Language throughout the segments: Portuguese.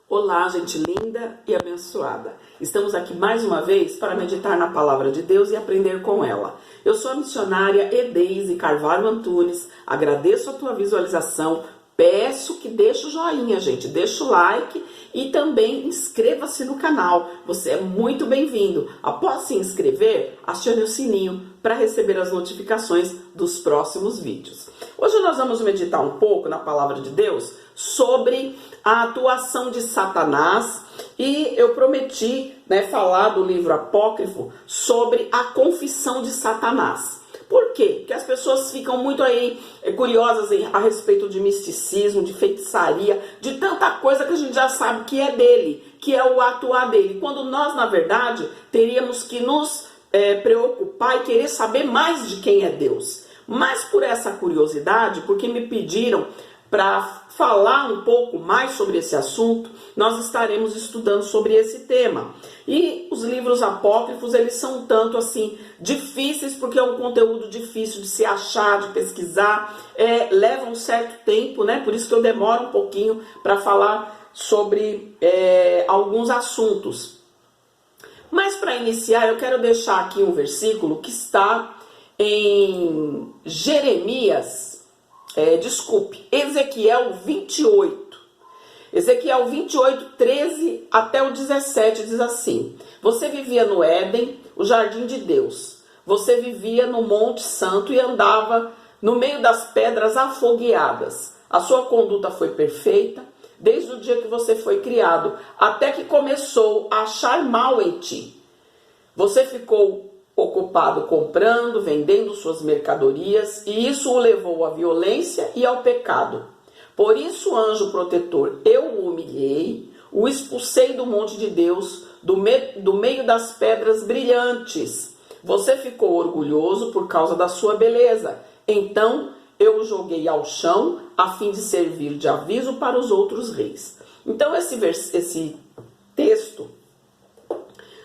Olá, gente linda e abençoada. Estamos aqui mais uma vez para meditar na palavra de Deus e aprender com ela. Eu sou a missionária Edeise Carvalho Antunes, agradeço a tua visualização, peço que deixe o joinha, gente, deixa o like e também inscreva-se no canal. Você é muito bem-vindo. Após se inscrever, acione o sininho para receber as notificações dos próximos vídeos. Hoje nós vamos meditar um pouco na palavra de Deus sobre a atuação de Satanás e eu prometi falar do livro apócrifo sobre a confissão de Satanás. Por quê? Porque as pessoas ficam muito aí curiosas a respeito de misticismo, de feitiçaria, de tanta coisa que a gente já sabe que é dele, que é o atuar dele. Quando nós, na verdade, teríamos que nos preocupar e querer saber mais de quem é Deus. Mas por essa curiosidade, porque me pediram para falar um pouco mais sobre esse assunto, nós estaremos estudando sobre esse tema. E os livros apócrifos, eles são tanto assim difíceis, porque é um conteúdo difícil de se achar, de pesquisar, leva um certo tempo, por isso que eu demoro um pouquinho para falar sobre alguns assuntos. Mas para iniciar, eu quero deixar aqui um versículo que está em Ezequiel 28. Ezequiel 28, 13 até o 17 diz assim: Você vivia no Éden, o jardim de Deus. Você vivia no Monte Santo e andava no meio das pedras afogueadas. A sua conduta foi perfeita, desde o dia que você foi criado, até que começou a achar mal em ti. Você ficou ocupado comprando, vendendo suas mercadorias, e isso o levou à violência e ao pecado. Por isso, anjo protetor, eu o humilhei, o expulsei do monte de Deus, do meio das pedras brilhantes. Você ficou orgulhoso por causa da sua beleza. Então, eu o joguei ao chão, a fim de servir de aviso para os outros reis. Então, esse texto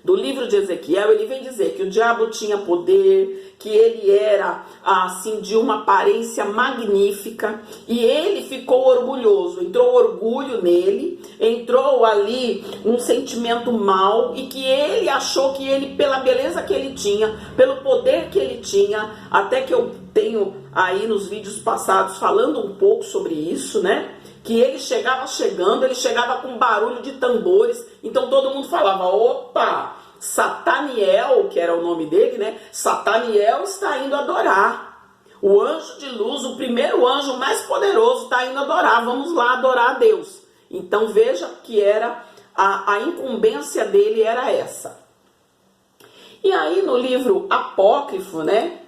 do livro de Ezequiel, ele vem dizer que o diabo tinha poder, que ele era assim de uma aparência magnífica, e ele ficou orgulhoso, entrou orgulho nele, entrou ali um sentimento mau, e que ele achou que ele, pela beleza que ele tinha, pelo poder que ele tinha, até que eu tenho aí nos vídeos passados falando um pouco sobre isso, que ele chegava com barulho de tambores, então todo mundo falava, opa, Sataniel, que era o nome dele, Sataniel está indo adorar. O anjo de luz, o primeiro anjo mais poderoso, está indo adorar, vamos lá adorar a Deus. Então veja que era a incumbência dele era essa. E aí no livro apócrifo,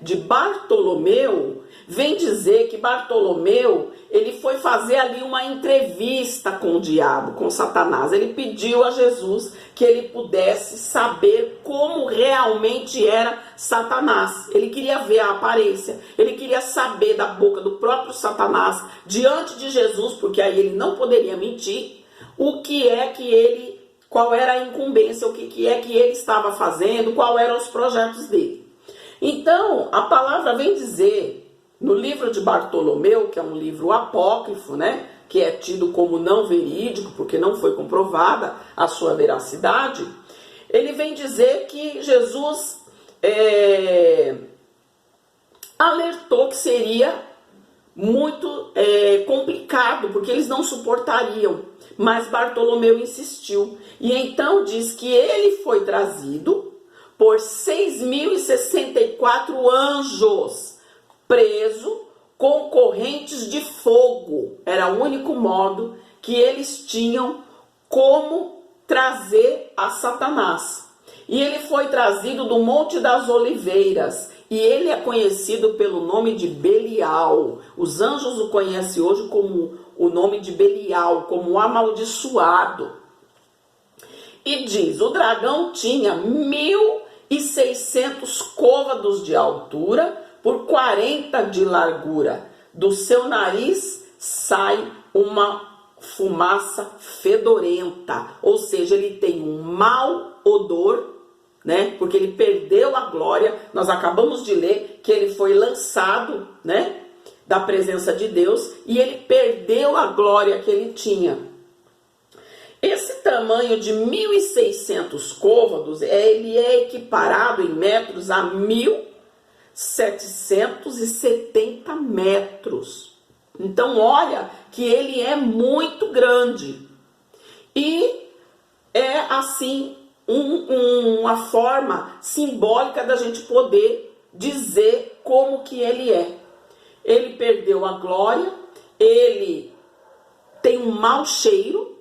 de Bartolomeu, vem dizer que Bartolomeu, ele foi fazer ali uma entrevista com o diabo, com Satanás. Ele pediu a Jesus que ele pudesse saber como realmente era Satanás. Ele queria ver a aparência, ele queria saber da boca do próprio Satanás, diante de Jesus, porque aí ele não poderia mentir, qual era a incumbência, o que é que ele estava fazendo, quais eram os projetos dele. Então, a palavra vem dizer, no livro de Bartolomeu, que é um livro apócrifo, que é tido como não verídico, porque não foi comprovada a sua veracidade, ele vem dizer que Jesus alertou que seria muito complicado, porque eles não suportariam, mas Bartolomeu insistiu, e então diz que ele foi trazido por 6.064 anjos, preso com correntes de fogo. Era o único modo que eles tinham como trazer a Satanás. E ele foi trazido do Monte das Oliveiras, e ele é conhecido pelo nome de Belial. Os anjos o conhecem hoje como o nome de Belial, como o amaldiçoado. E diz, o dragão tinha 1.600 côvados de altura, por 40 de largura. Do seu nariz sai uma fumaça fedorenta, ou seja, ele tem um mau odor, porque ele perdeu a glória. Nós acabamos de ler que ele foi lançado, da presença de Deus, e ele perdeu a glória que ele tinha. Esse tamanho de 1.600 côvados, ele é equiparado em metros a 1.770 metros. Então, olha que ele é muito grande. E é, assim, uma forma simbólica da gente poder dizer como que ele é. Ele perdeu a glória, ele tem um mau cheiro,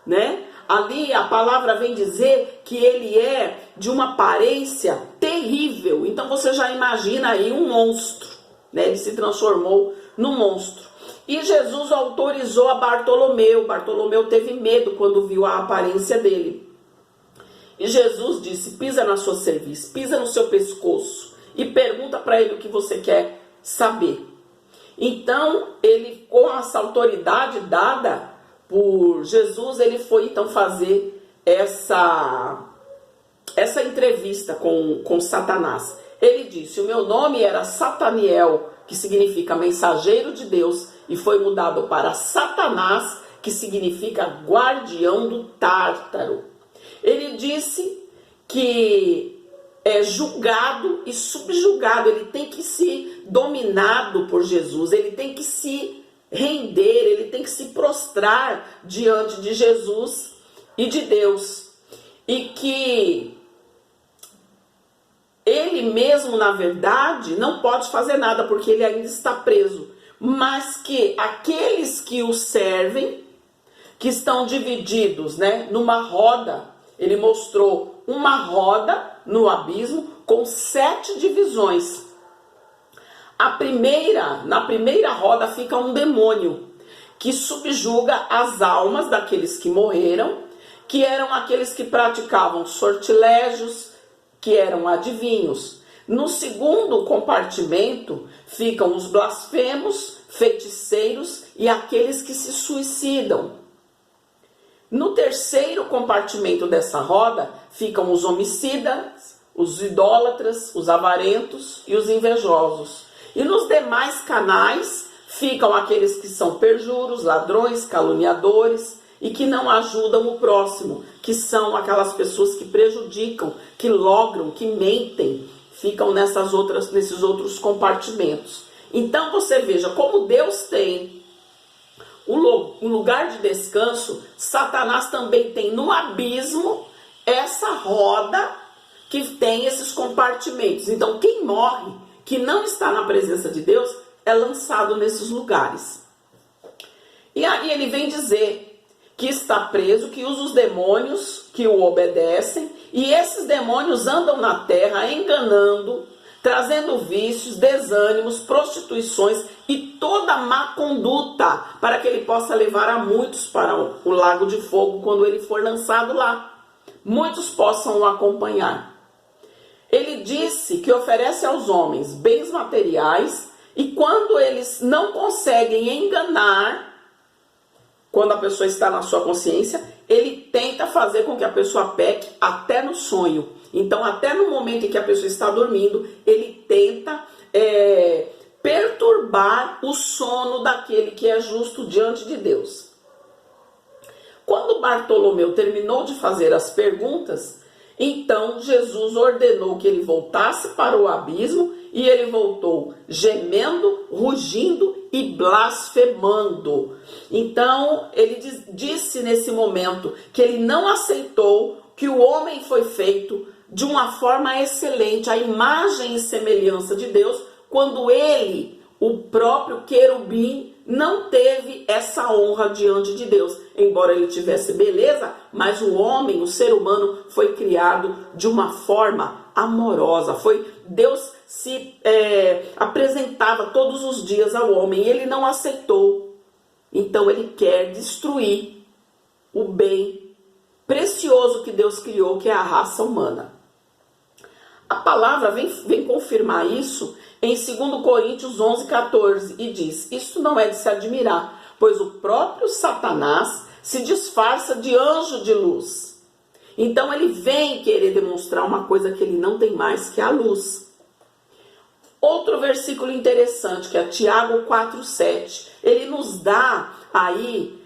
né? Ali a palavra vem dizer que ele é de uma aparência terrível. Então você já imagina aí um monstro, né? Ele se transformou num monstro. E Jesus autorizou a Bartolomeu. Bartolomeu teve medo quando viu a aparência dele. E Jesus disse: pisa na sua cerviz, pisa no seu pescoço e pergunta para ele o que você quer saber. Então, ele, com essa autoridade dada por Jesus, ele foi então fazer essa entrevista com Satanás. Ele disse: o meu nome era Sataniel, que significa mensageiro de Deus, e foi mudado para Satanás, que significa guardião do Tártaro. Ele disse que é julgado e subjugado, ele tem que ser dominado por Jesus, ele tem que se render, ele tem que se prostrar diante de Jesus e de Deus. E que ele mesmo, na verdade, não pode fazer nada porque ele ainda está preso. Mas que aqueles que o servem, que estão divididos, né, numa roda, ele mostrou uma roda no abismo com 7 divisões. Na primeira roda fica um demônio que subjuga as almas daqueles que morreram, que eram aqueles que praticavam sortilégios, que eram adivinhos. No segundo compartimento ficam os blasfemos, feiticeiros e aqueles que se suicidam. No terceiro compartimento dessa roda ficam os homicidas, os idólatras, os avarentos e os invejosos. E nos demais canais ficam aqueles que são perjuros, ladrões, caluniadores e que não ajudam o próximo, que são aquelas pessoas que prejudicam, que logram, que mentem, ficam nesses outros compartimentos. Então você veja como Deus tem um lugar de descanso, Satanás também tem no abismo essa roda que tem esses compartimentos. Então quem morre, que não está na presença de Deus, é lançado nesses lugares. E aí ele vem dizer que está preso, que usa os demônios que o obedecem, e esses demônios andam na terra enganando, trazendo vícios, desânimos, prostituições e toda má conduta, para que ele possa levar a muitos para o lago de fogo quando ele for lançado lá. Muitos possam o acompanhar. Ele disse que oferece aos homens bens materiais, e quando eles não conseguem enganar, quando a pessoa está na sua consciência, ele tenta fazer com que a pessoa peque até no sonho. Então, até no momento em que a pessoa está dormindo, ele tenta perturbar o sono daquele que é justo diante de Deus. Quando Bartolomeu terminou de fazer as perguntas, então Jesus ordenou que ele voltasse para o abismo, e ele voltou gemendo, rugindo e blasfemando. Então ele disse nesse momento que ele não aceitou que o homem foi feito de uma forma excelente, a imagem e semelhança de Deus, quando ele, o próprio querubim, não teve essa honra diante de Deus. Embora ele tivesse beleza, mas o homem, o ser humano, foi criado de uma forma amorosa. Deus se apresentava todos os dias ao homem e ele não aceitou. Então ele quer destruir o bem precioso que Deus criou, que é a raça humana. A palavra vem confirmar isso em 2 Coríntios 11:14 e diz: isso não é de se admirar, pois o próprio Satanás se disfarça de anjo de luz. Então ele vem querer demonstrar uma coisa que ele não tem mais, que é a luz. Outro versículo interessante, que é Tiago 4:7, ele nos dá aí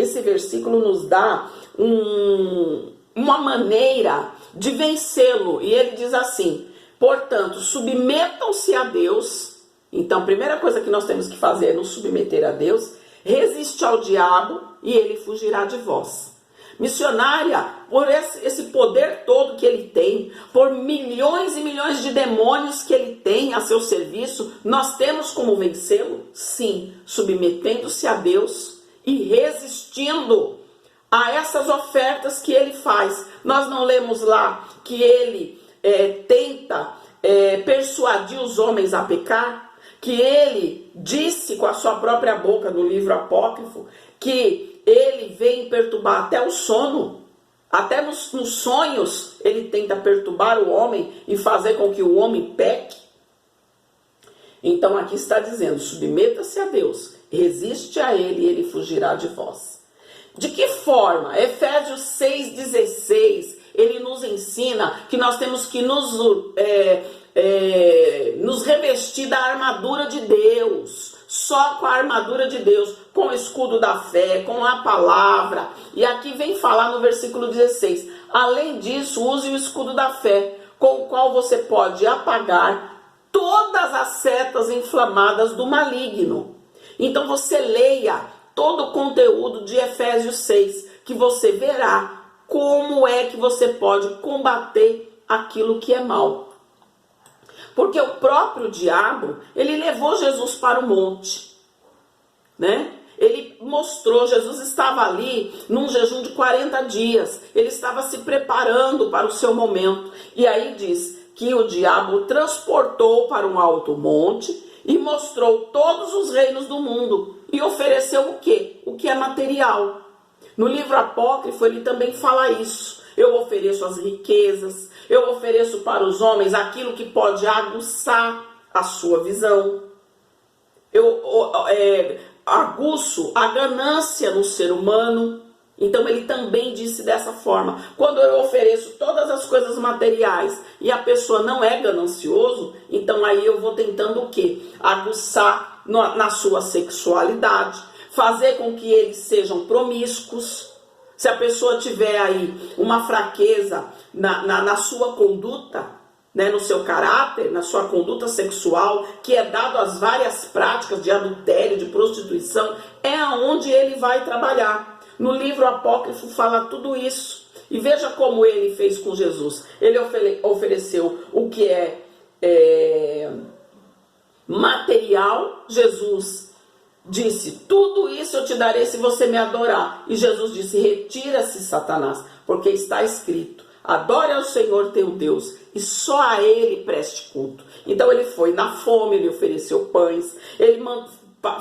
esse versículo nos dá uma maneira de vencê-lo. E ele diz assim: portanto, submetam-se a Deus. Então, a primeira coisa que nós temos que fazer é nos submeter a Deus. Resiste ao diabo e ele fugirá de vós. Missionária, por esse poder todo que ele tem, por milhões e milhões de demônios que ele tem a seu serviço, nós temos como vencê-lo? Sim, submetendo-se a Deus e resistindo a essas ofertas que ele faz. Nós não lemos lá que ele tenta persuadir os homens a pecar? Que ele disse com a sua própria boca no livro apócrifo que ele vem perturbar até o sono, até nos sonhos ele tenta perturbar o homem e fazer com que o homem peque. Então aqui está dizendo: submeta-se a Deus, resiste a ele e ele fugirá de vós. De que forma? Efésios 6,16, ele nos ensina que nós temos que nos revestir da armadura de Deus, só com a armadura de Deus, com o escudo da fé, com a palavra. E aqui vem falar no versículo 16: além disso, use o escudo da fé, com o qual você pode apagar todas as setas inflamadas do maligno. Então você leia todo o conteúdo de Efésios 6, que você verá como é que você pode combater aquilo que é mal. Porque o próprio diabo, ele levou Jesus para o monte, né? Ele mostrou, Jesus estava ali num jejum de 40 dias, ele estava se preparando para o seu momento. E aí diz que o diabo transportou para um alto monte e mostrou todos os reinos do mundo e ofereceu o quê? O que é material. No livro apócrifo ele também fala isso. Eu ofereço as riquezas, eu ofereço para os homens aquilo que pode aguçar a sua visão. Eu aguço a ganância no ser humano. Então ele também disse dessa forma: quando eu ofereço todas as coisas materiais e a pessoa não é ganancioso, então aí eu vou tentando o quê? Aguçar na sua sexualidade, fazer com que eles sejam promíscuos. Se a pessoa tiver aí uma fraqueza na sua conduta, né, no seu caráter, na sua conduta sexual, que é dado às várias práticas de adultério, de prostituição, é aonde ele vai trabalhar. No livro apócrifo fala tudo isso. E veja como ele fez com Jesus. Ele ofereceu o que é material. Jesus disse: tudo isso eu te darei se você me adorar. E Jesus disse: retira-se, Satanás, porque está escrito: adore ao Senhor teu Deus e só a ele preste culto. Então ele foi na fome, ele ofereceu pães, ele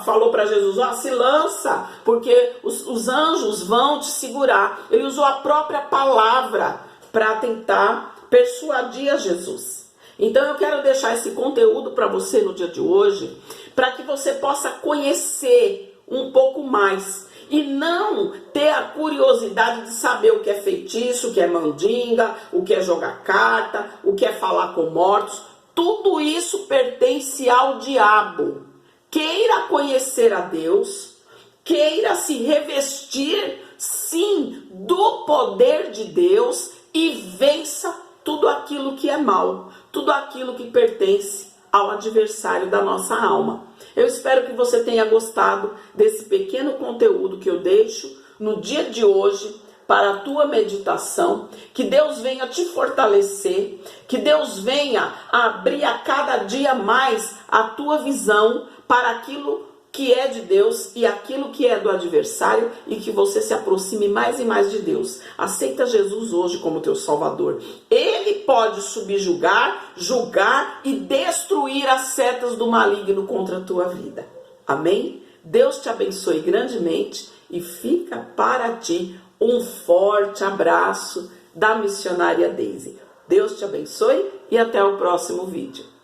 falou para Jesus: se lança, porque os anjos vão te segurar. Ele usou a própria palavra para tentar persuadir a Jesus. Então eu quero deixar esse conteúdo para você no dia de hoje, para que você possa conhecer um pouco mais e não ter a curiosidade de saber o que é feitiço, o que é mandinga, o que é jogar carta, o que é falar com mortos. Tudo isso pertence ao diabo. Queira conhecer a Deus, queira se revestir, sim, do poder de Deus e vença tudo aquilo que é mal, tudo aquilo que pertence ao adversário da nossa alma. Eu espero que você tenha gostado desse pequeno conteúdo que eu deixo no dia de hoje para a tua meditação. Que Deus venha te fortalecer, que Deus venha abrir a cada dia mais a tua visão para aquilo que é de Deus e aquilo que é do adversário, e que você se aproxime mais e mais de Deus. Aceita Jesus hoje como teu Salvador. Ele pode subjugar, julgar e destruir as setas do maligno contra a tua vida. Amém? Deus te abençoe grandemente e fica para ti um forte abraço da missionária Daisy. Deus te abençoe e até o próximo vídeo.